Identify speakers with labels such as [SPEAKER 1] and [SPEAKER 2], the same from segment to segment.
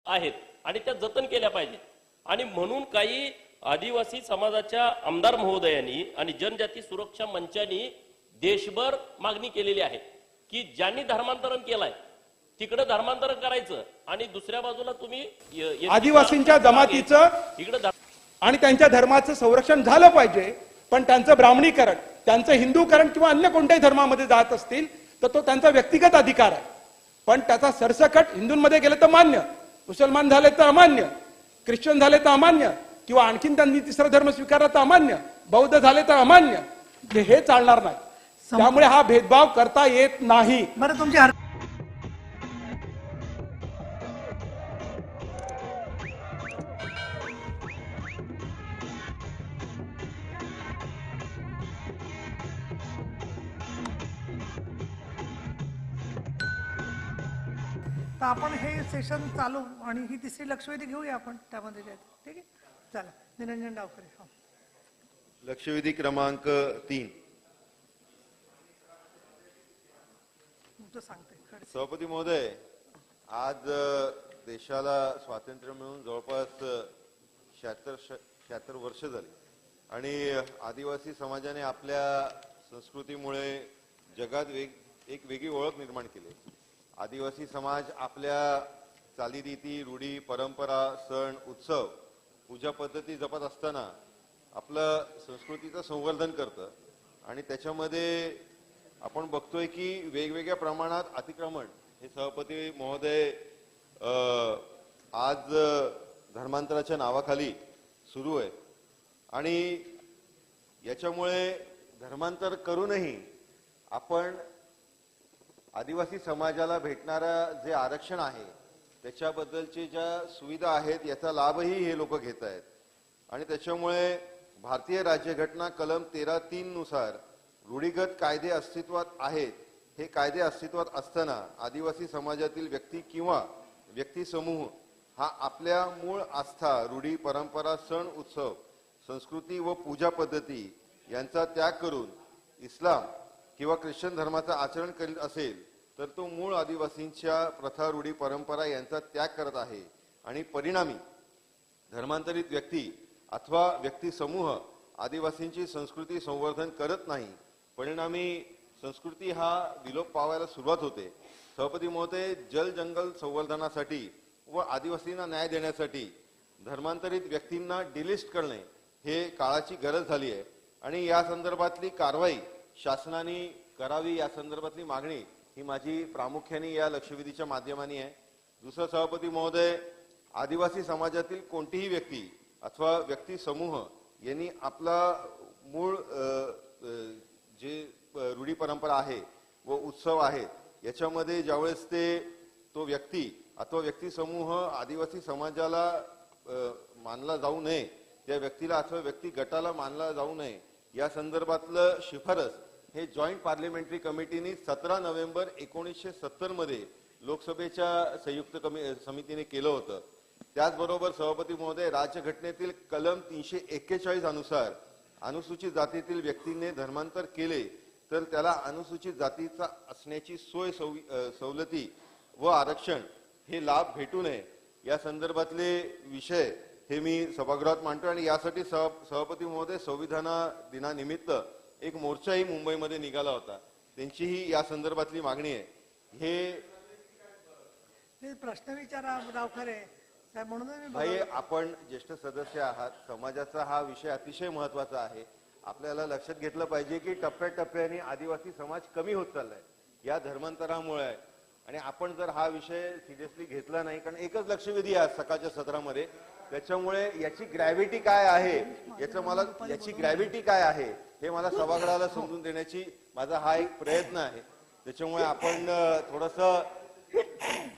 [SPEAKER 1] आहेत आणि त्या जतन केल्या पाहिजेत. आणि म्हणून काही आदिवासी समाजाच्या आमदार महोदयांनी आणि जनजाती सुरक्षा मंचानी देशभर मागणी केलेली आहे की ज्यांनी धर्मांतरण केलंय तिकडे धर्मांतरण करायचं आणि दुसऱ्या बाजूला तुम्ही
[SPEAKER 2] आदिवासींच्या जमातीचं
[SPEAKER 1] इकडे
[SPEAKER 2] आणि त्यांच्या धर्माचं संरक्षण झालं पाहिजे. पण त्यांचं ब्राह्मणीकरण, त्यांचं हिंदूकरण किंवा अन्य कोणत्याही धर्मामध्ये जात असतील तर तो त्यांचा व्यक्तिगत अधिकार आहे. पण त्याचा सरसकट हिंदूंमध्ये गेलं तर मान्य, मुसलमान झाले तर अमान्य, ख्रिश्चन झाले तर अमान्य, किंवा आणखीन त्यांनी तिसरा धर्म स्वीकारला तर अमान्य, बौद्ध झाले तर अमान्य. हे चालणार नाही. त्यामुळे हा भेदभाव करता येत नाही.
[SPEAKER 3] बरं, तुमची तर आपण हे सेशन चालू आणि ही तिसरी लक्षवेधी घेऊया आपण त्यामध्ये. ठीक आहे, चला. निरंजन डावकरे.
[SPEAKER 4] लक्षवेधी क्रमांक 3.
[SPEAKER 3] सांगते
[SPEAKER 4] सभापती महोदय, आज देशाला स्वातंत्र्य मिळून जवळपास 76 वर्ष झाली आणि आदिवासी समाजाने आपल्या संस्कृतीमुळे जगात एक वेगळी ओळख निर्माण केली. आदिवासी समाज आपल्या चालीरीती, रूढी, परंपरा, सण, उत्सव, पूजा पद्धती जपत असताना आपलं संस्कृतीचं संवर्धन करतं आणि त्याच्यामध्ये आपण बघतोय की वेगवेगळ्या प्रमाणात अतिक्रमण हे सभापती महोदय आज धर्मांतराच्या नावाखाली सुरू आहे. आणि याच्यामुळे धर्मांतर करूनही आपण आदिवासी समाजाला भेटणारं जे आरक्षण आहे त्याच्याबद्दलचे ज्या सुविधा आहेत याचा लाभही हे लोक घेत आहेत. आणि त्याच्यामुळे भारतीय राज्यघटना कलम 13(3) नुसार रूढीगत कायदे अस्तित्वात आहेत. हे कायदे अस्तित्वात असताना आदिवासी समाजातील व्यक्ती किंवा व्यक्ती समूह हा आपल्या मूळ आस्था, रूढी, परंपरा, सण, उत्सव, संस्कृती व पूजा पद्धती यांचा त्याग करून इस्लाम किंवा ख्रिश्चन धर्माचं आचरण करीत असेल तर तो मूळ आदिवासींच्या प्रथा, रूढी, परंपरा यांचा त्याग करत आहे. आणि परिणामी धर्मांतरित व्यक्ती अथवा व्यक्ती समूह आदिवासींची संस्कृती संवर्धन करत नाही. परिणामी संस्कृती हा विलोप पावायला सुरुवात होते. सभापती महोदय, जल जंगल संवर्धनासाठी व आदिवासींना न्याय देण्यासाठी धर्मांतरित व्यक्तींना डिलिस्ट करणे हे काळाची गरज झाली आहे आणि या संदर्भातली कारवाई शासनाने करावी या संदर्भातली मागणी ही माझी प्रामुख्याने या लक्षवेधीच्या माध्यमाने आहे. दुसरं सभापती महोदय, आदिवासी समाजातील कोणतीही व्यक्ती अथवा व्यक्ती समूह यांनी आपला मूळ जे रूढी परंपरा आहे व उत्सव आहेत याच्यामध्ये ज्यावेळेस तो व्यक्ती अथवा व्यक्ती समूह आदिवासी समाजाला मानला जाऊ नये, त्या व्यक्तीला अथवा व्यक्ती गटाला मानला जाऊ नये या संदर्भातलं शिफारस हे जॉईंट पार्लमेंटरी कमिटीने 17 नोव्हेंबर 1970 मध्ये लोकसभेच्या संयुक्त समितीने केलं होतं. त्याचबरोबर सभापती महोदय, राज्यघटनेतील कलम 341 अनुसार अनुसूचित जातीतील व्यक्तीने धर्मांतर केले तर त्याला अनुसूचित जातीचा असण्याची सोय, सवलती व आरक्षण हे लाभ भेटू नये या संदर्भातले विषय हे मी सभागृहात मांडतो. आणि यासाठी सभापती महोदय, संविधान दिनानिमित्त एक मोर्चाही मुंबईमध्ये निघाला होता, त्यांचीही या संदर्भातली मागणी आहे.
[SPEAKER 3] हे प्रश्न विचारा डावखरे साहेब, म्हणून
[SPEAKER 4] भाई आपण ज्येष्ठ सदस्य आहात, समाजाचा हा विषय अतिशय महत्वाचा आहे. आपल्याला लक्षात घेतलं पाहिजे की टप्प्याटप्प्याने आदिवासी समाज कमी होत चाललाय या धर्मांतरामुळे. आणि आपण जर हा विषय सिरियसली घेतला नाही, कारण एकच लक्षवेधी आहे सकाळच्या सत्रामध्ये, त्याच्यामुळे याची ग्रॅव्हिटी काय आहे याची ग्रॅव्हिटी काय आहे हे मला सभागृहाला समजून देण्याची माझा हा एक प्रयत्न आहे. त्याच्यामुळे आपण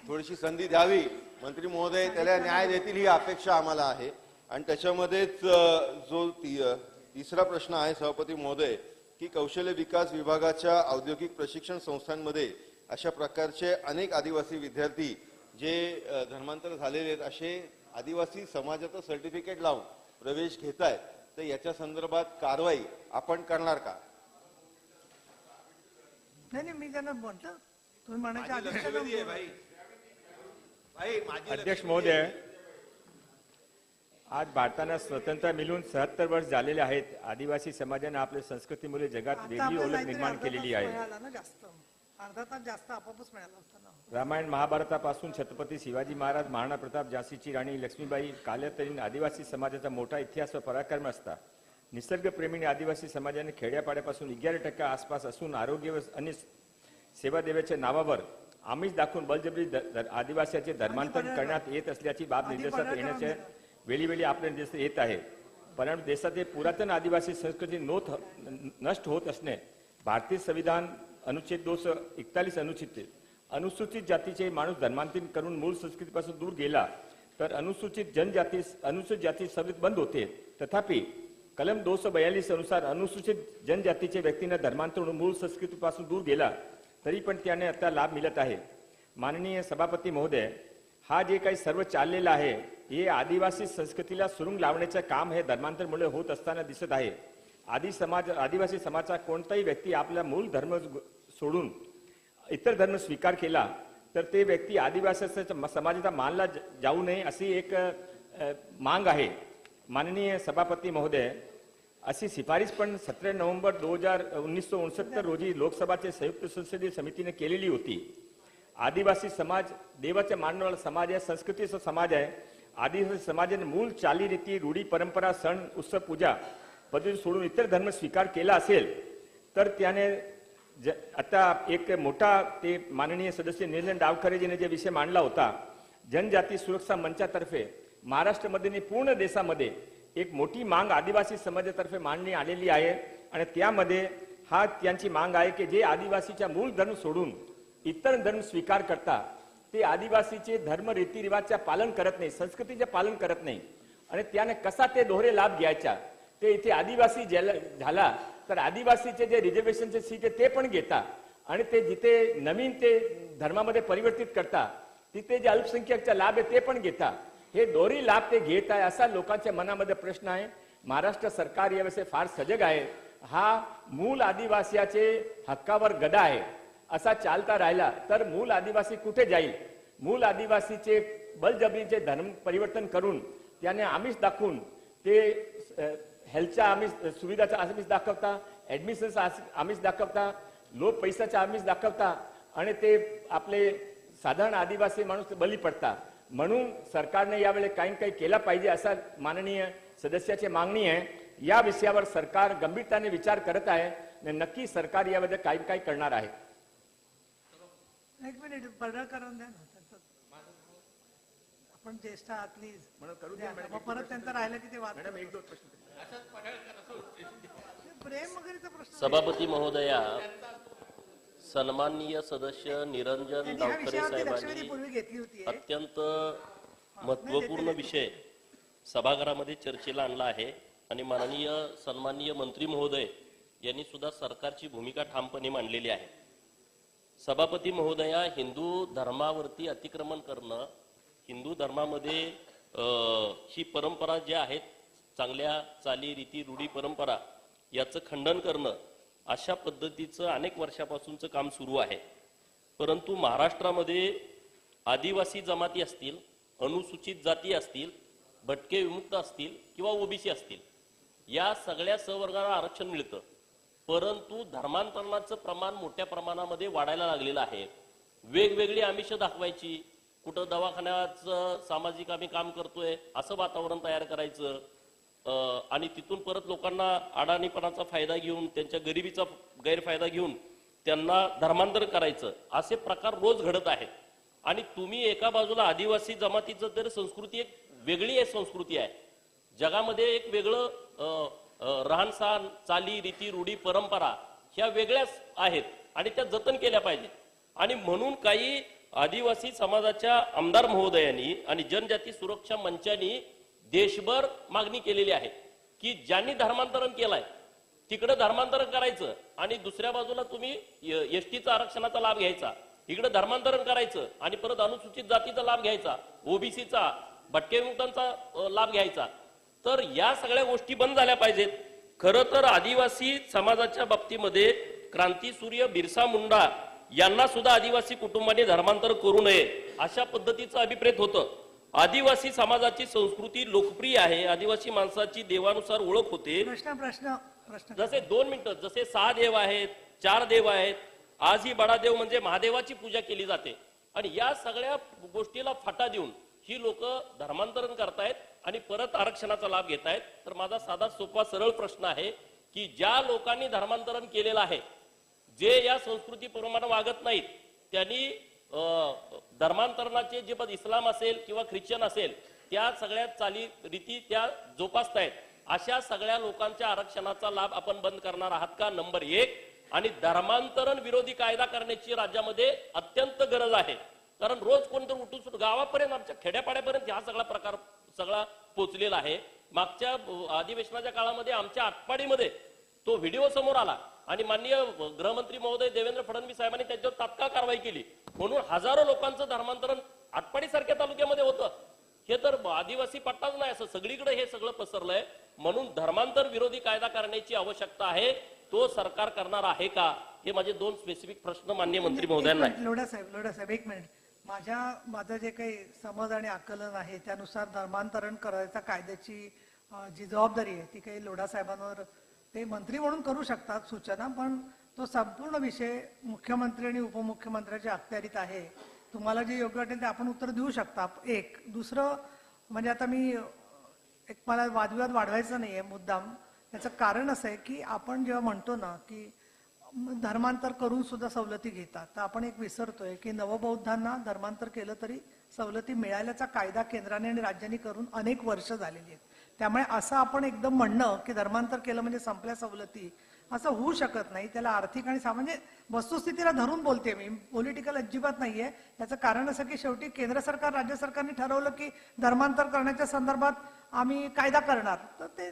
[SPEAKER 4] थोडीशी संधी द्यावी. मंत्री महोदय त्याला न्याय देतील ही अपेक्षा आम्हाला आहे. आणि त्याच्यामध्येच जो तिसरा प्रश्न आहे सभापती महोदय, की कौशल्य विकास विभागाच्या औद्योगिक प्रशिक्षण संस्थांमध्ये अशा प्रकारचे अनेक आदिवासी विद्यार्थी जे धर्मांतर झालेले आहेत असे आदिवासी समाजाचं सर्टिफिकेट लावून प्रवेश घेत आहेत, तर याच्या संदर्भात कारवाई आपण करणार का?
[SPEAKER 3] नाही, मी त्यांना म्हणतो तुम्ही म्हणायच्या
[SPEAKER 5] अध्यक्ष महोदय, आज भारताला स्वतंत्र मिळून 77 वर्ष झालेले आहेत. आदिवासी समाजाने आपल्या संस्कृतीमुळे जगात
[SPEAKER 3] आता
[SPEAKER 5] वेगळी
[SPEAKER 3] आपल्याला
[SPEAKER 5] ओळख
[SPEAKER 3] काहीतरी
[SPEAKER 5] निर्माण
[SPEAKER 3] अर्धा
[SPEAKER 5] केलेली
[SPEAKER 3] तास
[SPEAKER 5] आहे.
[SPEAKER 3] मिळाला ना जास्त, अर्धा तास जास्त आपोआपच मिळाला असता ना.
[SPEAKER 5] रामायण महाभारतापासून छत्रपती शिवाजी महाराज, महाराणा प्रताप, झाशीची राणी लक्ष्मीबाई, काल्यातरीन आदिवासी समाजाचा मोठा इतिहास व पराक्रम असता. निसर्गप्रेमीने आदिवासी समाजाने खेड्यापाड्यापासून 11% आसपास असून आरोग्य व अन्य सेवा देवाच्या नावावर आमिष दाखवून बळजबरी आदिवासीचे धर्मांतरण करण्यात येत असल्याची बाब निर्देशात येण्याच्या वेळी आपल्या देशात येत आहे. परंतु देशातील पुरातन आदिवासी संस्कृती नष्ट होत असणे, भारतीय संविधान अनुच्छेद 241 अनुसूचित जातीचे माणूस धर्मांतरण करून मूळ संस्कृतीपासून दूर गेला तर अनुसूचित जाती सर्विस बंद होते. तथापि कलम 242 अनुसार अनुसूचित जनजातीच्या व्यक्तींना धर्मांतरण होऊन मूळ संस्कृतीपासून दूर गेला तरी पण त्याने आता लाभ मिळत आहे. माननीय सभापती महोदय, हा जे काही सर्व चाललेलं आहे हे आदिवासी संस्कृतीला सुरुंग लावण्याचे काम हे धर्मांतरमुळे होत असताना दिसत आहे. आदिवासी समाजाचा कोणताही व्यक्ती आपला मूळ धर्म सोडून इतर धर्म स्वीकार केला तर ते व्यक्ती आदिवासी समाजाचा मानला जाऊ नये अशी एक मांग आहे. माननीय सभापती महोदय, अशी शिफारिश पण 17 नोव्हेंबर 1969 रोजी लोकसभाचे संयुक्त संसदीय समितीने केलेली होती. आदिवासी समाज देवाच्या मानणारा समाज आहे, संस्कृतीचा समाज आहे. आदिवासी समाजाने मूळ चालीरीती, रूढी, परंपरा, सण, उत्सव, पूजा पद्धती सोडून इतर धर्म स्वीकार केला असेल तर त्याने आता एक मोठा ते माननीय सदस्य निरंजन डावखरेजीने जे विषय मांडला होता, जनजाती सुरक्षा मंचातर्फे महाराष्ट्रामध्ये पूर्ण देशामध्ये एक मोठी मांग आदिवासी समाजातर्फे मांडणी आलेली आहे. आणि त्यामध्ये हा त्यांची मांग आहे की जे आदिवासीच्या मूळ धर्म सोडून इतर धर्म स्वीकार करता ते आदिवासीचे धर्म रीतिरिवाजचे पालन करत नाही, संस्कृतीचे पालन करत नाही. आणि त्याने कसा ते दोहरे लाभ घ्यायचा, ते इथे आदिवासी झाला तर आदिवासीचे जे रिझर्वेशनचे सीट आहे ते पण घेता आणि ते जिथे नवीन ते धर्मामध्ये परिवर्तित करता तिथे जे अल्पसंख्याकचा लाभ आहे ते पण घेता. हे दोन्ही लाभ ते घेत आहे असा लोकांच्या मनामध्ये प्रश्न आहे. महाराष्ट्र सरकार याविषयी फार सजग आहे. हा मूळ आदिवासीचे हक्कावर गदा आहे असा चालता राहिला तर मूळ आदिवासी कुठे जाईल? मूळ आदिवासीचे बळजबरीचे धर्म परिवर्तन करून त्याने आमिष दाखवून ते हेल्थच्या आमिष, सुविधाचा आमिष दाखवता, ऍडमिशनचा आमिष दाखवता, लोक पैशाचा आमिष दाखवता आणि ते आपले साधारण आदिवासी माणूस बली पडता. म्हणून सरकारने यावेळी काही केला पाहिजे असा माननीय सदस्याची मागणी आहे. या विषयावर सरकार गंभीरतेने विचार करत आहे आणि नक्की सरकार यामध्ये काही करणार आहे.
[SPEAKER 3] एक मिनिट पडळकरांना द्या ना त्यांचं. आपण ज्येष्ठ आहात प्लीज द्या. मग परत त्यांचं राहिलं की ते वाद प्रेम वगैरेचा प्रश्न.
[SPEAKER 1] सभापती महोदया, सन्माननीय सदस्य निरंजन
[SPEAKER 3] त्यांनी ह्या
[SPEAKER 1] डावखरे
[SPEAKER 3] विषयावरती लक्षवेधी
[SPEAKER 1] साहेबांनी
[SPEAKER 3] पूर्वी घेतली होती.
[SPEAKER 1] अत्यंत महत्वपूर्ण विषय सभागृहामध्ये चर्चेला आणला आहे आणि माननीय सन्माननीय मंत्री महोदय यांनी सुद्धा सरकारची भूमिका ठामपणे मांडलेली आहे. सभापती महोदया, हिंदू धर्मावरती अतिक्रमण करणं, हिंदू धर्मामध्ये ही परंपरा ज्या आहेत चांगल्या चाली, रीती, रूढी, परंपरा याचं खंडन करणं अशा पद्धतीचं अनेक वर्षापासूनचं काम सुरू आहे. परंतु महाराष्ट्रामध्ये आदिवासी जमाती असतील, अनुसूचित जाती असतील, भटके विमुक्त असतील किंवा ओबीसी असतील, या सगळ्या संवर्गाला आरक्षण मिळतं. परंतु धर्मांतरणाचं प्रमाण मोठ्या प्रमाणामध्ये वाढायला लागलेलं आहे. वेगवेगळी आमिष दाखवायची, कुठं दवाखान्याचं सामाजिक आम्ही काम करतोय असं वातावरण तयार करायचं आणि तिथून परत लोकांना अडाणीपणाचा फायदा घेऊन, त्यांच्या गरिबीचा गैरफायदा घेऊन त्यांना धर्मांतर करायचं, असे प्रकार रोज घडत आहेत. आणि तुम्ही एका बाजूला आदिवासी जमातीचं तर संस्कृती एक वेगळी आहे, संस्कृती आहे जगामध्ये, एक वेगळं राहणसहान, चाली, रीती, रूढी, परंपरा ह्या वेगळ्याच आहेत आणि त्या जतन केल्या पाहिजेत. आणि म्हणून काही आदिवासी समाजाच्या आमदार महोदयांनी आणि जनजाती सुरक्षा मंचानी देशभर मागणी केलेली आहे की ज्यांनी धर्मांतरण केलंय तिकडे धर्मांतरण करायचं आणि दुसऱ्या बाजूला तुम्ही एसटीचा आरक्षणाचा लाभ घ्यायचा, इकडे धर्मांतरण करायचं आणि परत अनुसूचित जातीचा लाभ घ्यायचा, ओबीसीचा, भटके विमुक्तांचा लाभ घ्यायचा. तर या सगळ्या गोष्टी बंद झाल्या पाहिजेत. खरं तर आदिवासी समाजाच्या बाबतीमध्ये क्रांतीसूर्य बिरसा मुंडा यांना सुद्धा आदिवासी कुटुंबाने धर्मांतर करू नये अशा पद्धतीचं अभिप्रेत होतं. आदिवासी समाजाची संस्कृती लोकप्रिय आहे, आदिवासी माणसाची देवानुसार ओळख होते.
[SPEAKER 3] प्रश्न
[SPEAKER 1] जसे 2 मिनिटं, जसे 6 देव आहेत, 4 देव आहेत, आजही बडा देव म्हणजे महादेवाची पूजा केली जाते. आणि या सगळ्या गोष्टीला फाटा देऊन ही लोक धर्मांतरण करतायत आणि परत आरक्षणाचा लाभ घेत आहेत. तर माझा साधा सोपा सरळ प्रश्न आहे की ज्या लोकांनी धर्मांतरण केलेलं आहे, जे या संस्कृतीप्रमाणे वागत नाहीत, त्यांनी धर्मांतरणाचे जे पद इस्लाम असेल किंवा ख्रिश्चन असेल त्या सगळ्या चाली रीती त्या जोपासतायत. अशा सगळ्या लोकांच्या आरक्षणाचा लाभ आपण बंद करणार आहात का? नंबर 1. आणि धर्मांतरण विरोधी कायदा करण्याची राज्यामध्ये अत्यंत गरज आहे. कारण रोज कोणतरी उठून गावापर्यंत, आमच्या खेड्यापाड्यापर्यंत हा सगळा प्रकार सगळा पोचलेला आहे. मागच्या अधिवेशनाच्या काळामध्ये आमच्या आटपाडीमध्ये तो व्हिडिओ समोर आला आणि माननीय गृहमंत्री महोदय देवेंद्र फडणवीस साहेबांनी त्याच्यावर तात्काळ कारवाई केली. म्हणून हजारो लोकांचं धर्मांतरण आटपाडी सारख्या तालुक्यामध्ये होतं. हे तर आदिवासी पट्टाच नाही, असं सगळीकडे हे सगळं पसरलंय. म्हणून धर्मांतर विरोधी कायदा करण्याची आवश्यकता आहे. तो सरकार करणार आहे का? हे माझे 2 स्पेसिफिक प्रश्न माननीय मंत्री महोदयांना आहे.
[SPEAKER 3] लोढा साहेब 1 मिनिट. माझं जे काही समज आणि आकलन आहे त्यानुसार धर्मांतरण करायचा कायद्याची जी जबाबदारी आहे ती काही लोढा साहेबांवर, ते मंत्री म्हणून करू शकतात सूचना, पण तो संपूर्ण विषय मुख्यमंत्री आणि उपमुख्यमंत्र्यांच्या अखत्यारीत आहे. तुम्हाला जे योग्य वाटेल ते आपण उत्तर देऊ शकता. 1. दुसरं म्हणजे आता मला वादविवाद वाढवायचा नाहीये मुद्दाम. याचं कारण असं आहे की आपण जेव्हा म्हणतो ना की धर्मांतर करून सुद्धा सवलती घेतात, तर आपण एक विसरतोय की नवबौद्धांना धर्मांतर केलं तरी सवलती मिळाल्याचा कायदा केंद्राने आणि राज्यांनी करून अनेक वर्ष झालेली आहेत. त्यामुळे असं आपण एकदम म्हणणं की धर्मांतर केलं म्हणजे संपल्या सवलती, असं होऊ शकत नाही. त्याला आर्थिक आणि सामान्य वस्तुस्थितीला धरून बोलते मी, पॉलिटिकल अजिबात नाहीये. त्याचं कारण असं की शेवटी केंद्र सरकार राज्य सरकारने ठरवलं की धर्मांतर करण्याच्या संदर्भात आम्ही कायदा करणार, तर ते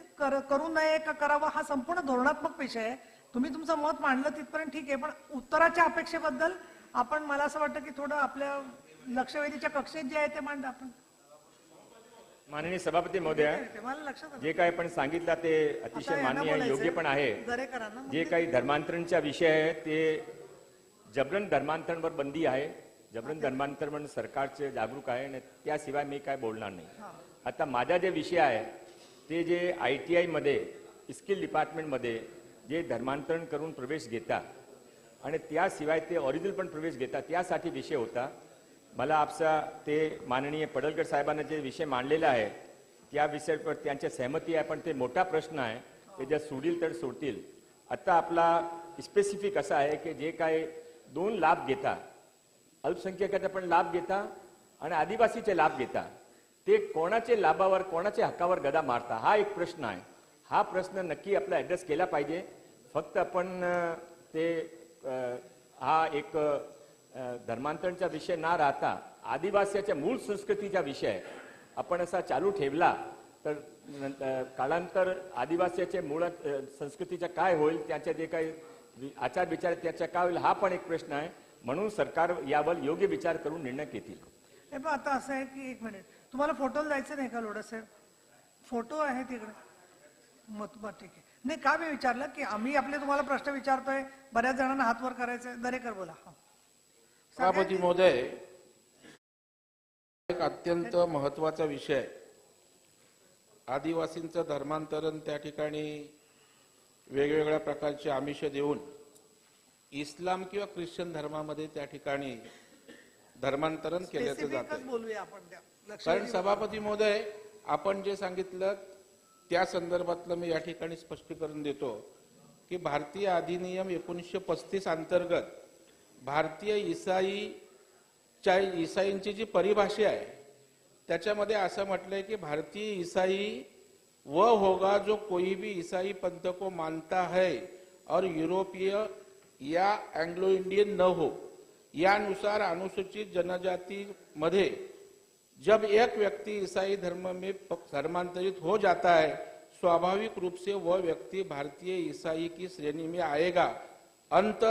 [SPEAKER 3] करू नये का करावं हा संपूर्ण धोरणात्मक विषय आहे. तुम्ही तुमचं मत मांडलं तिथपर्यंत ठीक आहे, पण उत्तराच्या अपेक्षेबद्दल आपण, मला असं वाटतं की थोडं आपल्या लक्षवेधीच्या कक्षेत जे आहे ते मांडा आपण.
[SPEAKER 5] माननीय सभापती महोदय,
[SPEAKER 3] मला लक्षात आलं.
[SPEAKER 5] जे काही आपण सांगितलं ते अतिशय मान्य योग्य पण आहे.
[SPEAKER 3] दरेकरांना
[SPEAKER 5] जे काही धर्मांतरणचा विषय आहे ते जबरन धर्मांतरणवर बंदी आहे. जबरन धर्मांतरण सरकारचे जागरूक आहे आणि त्याशिवाय मी काय बोलणार नाही. आता माझा जे विषय आहे ते जे ITI मध्ये स्किल डिपार्टमेंटमध्ये जे धर्मांतरण करून प्रवेश घेतात आणि त्याशिवाय ते ओरिजिनल पण प्रवेश घेतात, त्यासाठी विषय होता. मला आपसा ते माननीय पडळकर साहेबांना जे विषय मांडलेला आहे त्या विषयावर त्यांच्या सहमती आहे, पण ते मोठा प्रश्न आहे. ते जर सोडील तर सोडतील. आता आपला स्पेसिफिक असा आहे की जे काय 2 लाभ घेता, अल्पसंख्याकाचा पण लाभ घेता आणि आदिवासीचे लाभ घेता, ते कोणाचे लाभावर कोणाच्या हक्कावर गदा मारता, हा एक प्रश्न आहे. हा प्रश्न नक्की आपला ऍड्रेस केला पाहिजे. फक्त आपण ते हा एक धर्मांतरणचा विषय ना राहता आदिवासीच्या मूळ संस्कृतीचा विषय आपण असा चालू ठेवला तर कालांतर आदिवासीच्या मूळ संस्कृतीचा काय होईल, त्याच्या जे काही आचार विचार त्याचा काय होईल, हा पण एक प्रश्न आहे. म्हणून सरकार यावर योग्य विचार करून निर्णय घेतील.
[SPEAKER 3] हे पण आता असं आहे की 1 मिनिट, तुम्हाला फोटोला जायचं नाही का लोढा साहेब? फोटो आहे तिकडे. मग ठीक आहे. नाही, का मी विचारलं की आम्ही आपले तुम्हाला प्रश्न विचारतोय, बऱ्याच जणांना हात वर करायचंय. दरेकर बोला.
[SPEAKER 6] सभापती महोदय, एक अत्यंत महत्वाचा विषय आहे. आदिवासींचं धर्मांतरण त्या ठिकाणी वेगवेगळ्या प्रकारचे आमिष देऊन इस्लाम किंवा ख्रिश्चन धर्मामध्ये त्या ठिकाणी धर्मांतरण केल्याचं जातं.
[SPEAKER 3] बोलूया आपण त्या.
[SPEAKER 6] कारण सभापती महोदय, आपण जे सांगितलं त्या संदर्भातलं मी या ठिकाणी स्पष्टीकरण देतो की भारतीय अधिनियम 1935 अंतर्गत भारतीय ईसाईंची जी परिभाषा आहे त्याच्यामध्ये असं म्हटलंय की भारतीय ईसाई वह होगा जो कोई भी ईसाई पंथ को मानता है और यूरोपीय या एंग्लो इंडियन न हो. यानुसार अनुसूचित जनजाति मध्ये जब एक व्यक्ति ईसाई धर्म में धर्मांतरित हो जाता है, स्वाभाविक रूप से वह व्यक्ति भारतीय ईसाई की श्रेणी में आएगा. अंत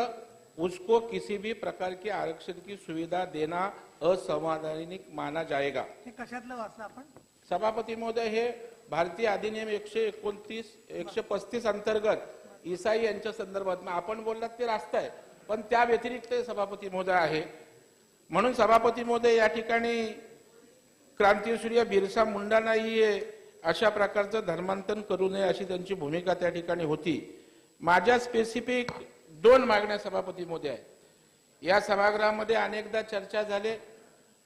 [SPEAKER 6] उसको किसी भी प्रकार के आरक्षण की सुविधा देना असंवैधानिक माना जाएगा.
[SPEAKER 3] हे कशातलं वाचलं आपण?
[SPEAKER 6] सभापती महोदय, हे भारतीय अधिनियम 135 अंतर्गत ईसाई यांच्या संदर्भात आपण बोललात ते रास्त आहे, पण त्या व्यतिरिक्त सभापती महोदय आहे म्हणून सभापती महोदय या ठिकाणी क्रांतीसूर्य बिरसा मुंडा नाहीये अशा प्रकारचं धर्मांतरण करू नये अशी त्यांची भूमिका त्या ठिकाणी होती. माझ्या स्पेसिफिक 2 मागण्या सभापती महोदय आहेत. या सभागृहामध्ये अनेकदा चर्चा झाली.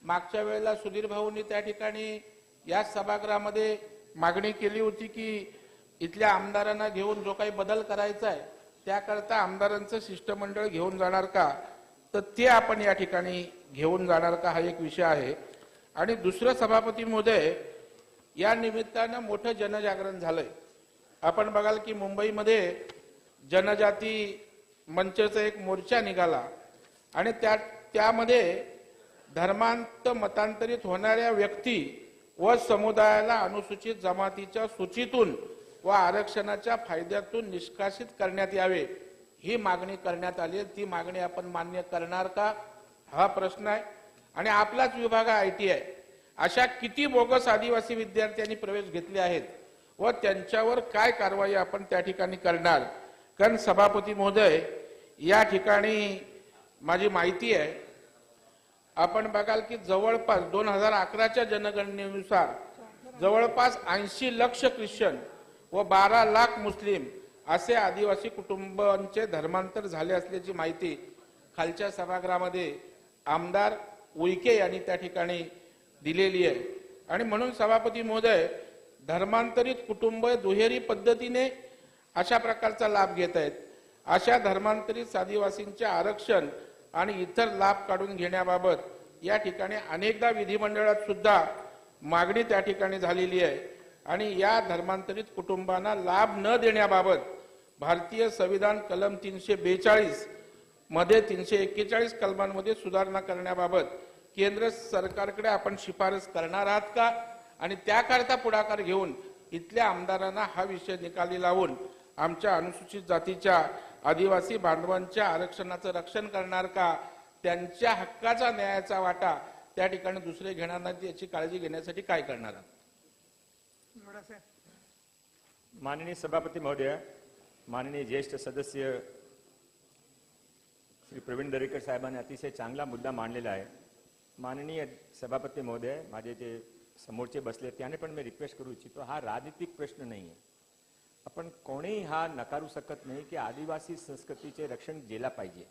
[SPEAKER 6] मागच्या वेळेला सुधीर भाऊंनी त्या ठिकाणी या सभागृहामध्ये मागणी केली होती की इथल्या आमदारांना घेऊन जो काही बदल करायचा आहे त्याकरता आमदारांचं शिष्टमंडळ घेऊन जाणार का, तर ते आपण या ठिकाणी घेऊन जाणार का हा एक विषय आहे. आणि दुसरं सभापती महोदय, या निमित्तानं मोठं जनजागरण झालंय. आपण बघाल की मुंबईमध्ये जनजाती मंचचा एक मोर्चा निघाला आणि त्यामध्ये धर्मांत मतांतरित होणाऱ्या व्यक्ती व समुदायाला अनुसूचित जमातीच्या सूचीतून व आरक्षणाच्या फायद्यातून निष्कासित करण्यात यावे ही मागणी करण्यात आली. ती मागणी आपण मान्य करणार का हा प्रश्न आहे. आणि आपलाच विभाग आयटी आहे. अशा किती बोगस आदिवासी विद्यार्थ्यांनी प्रवेश घेतले आहेत व त्यांच्यावर काय कारवाई आपण त्या ठिकाणी करणार. कारण सभापती महोदय, या ठिकाणी माझी माहिती आहे, आपण बघाल की जवळपास 2011च्या जनगणनेनुसार जवळपास 80 लाख ख्रिश्चन व 12 लाख मुस्लिम असे आदिवासी कुटुंबांचे धर्मांतर झाले असल्याची माहिती खालच्या सभागृहामध्ये आमदार उईके यांनी त्या ठिकाणी दिलेली आहे. आणि म्हणून सभापती महोदय, धर्मांतरित कुटुंब दुहेरी पद्धतीने अशा प्रकारचा लाभ घेत आहेत. अशा धर्मांतरित आदिवासींचे आरक्षण आणि इतर लाभ काढून घेण्याबाबत या ठिकाणी अनेकदा विधिमंडळात सुद्धा मागणी त्या ठिकाणी झालेली आहे. आणि या धर्मांतरित कुटुंबांना लाभ न देण्याबाबत भारतीय संविधान कलम 342 मध्ये 341 कलमांमध्ये सुधारणा करण्याबाबत केंद्र सरकारकडे आपण शिफारस करणार आहात का, आणि त्याकरता पुढाकार घेऊन इथल्या आमदारांना हा विषय निकाली लावून आमच्या अनुसूचित जातीच्या आदिवासी बांधवांच्या आरक्षणाचं रक्षण करणार का, त्यांच्या हक्काचा न्यायाचा वाटा त्या ठिकाणी दुसरे घेणार नाही याची काळजी घेण्यासाठी काय करणार आहात.
[SPEAKER 5] माननीय सभापती महोदय, माननीय ज्येष्ठ सदस्य श्री प्रवीण दरेकर साहेबांनी अतिशय चांगला मुद्दा मांडलेला आहे. माननीय सभापती महोदय, माझे जे समोरचे बसले त्याने पण मी रिक्वेस्ट करू इच्छितो, हा राजनीतिक प्रश्न नाही आहे. आपण कोणीही हा नकारू शकत नाही की आदिवासी संस्कृतीचे रक्षण केला पाहिजे.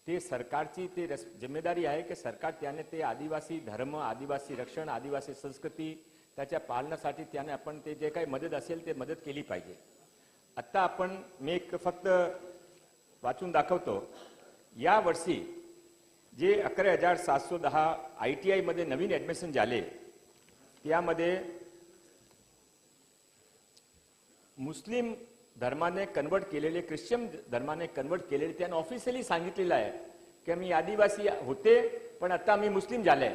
[SPEAKER 5] ते सरकारची ते जिम्मेदारी आहे की सरकार त्याने ते आदिवासी धर्म, आदिवासी रक्षण, आदिवासी संस्कृती त्याच्या पालनासाठी त्याने आपण ते जे काही मदत असेल ते मदत केली पाहिजे. आता आपण मी एक फक्त वाचून दाखवतो. या वर्षी जे 11,710 ITI मध्ये नवीन ऍडमिशन झाले त्यामध्ये मुस्लिम धर्माने कन्वर्ट केलेले, ख्रिश्चन धर्माने कन्वर्ट केलेले त्यांनी ऑफिशियली सांगितलेलं आहे की मी आदिवासी होते पण आता मी मुस्लिम झाले,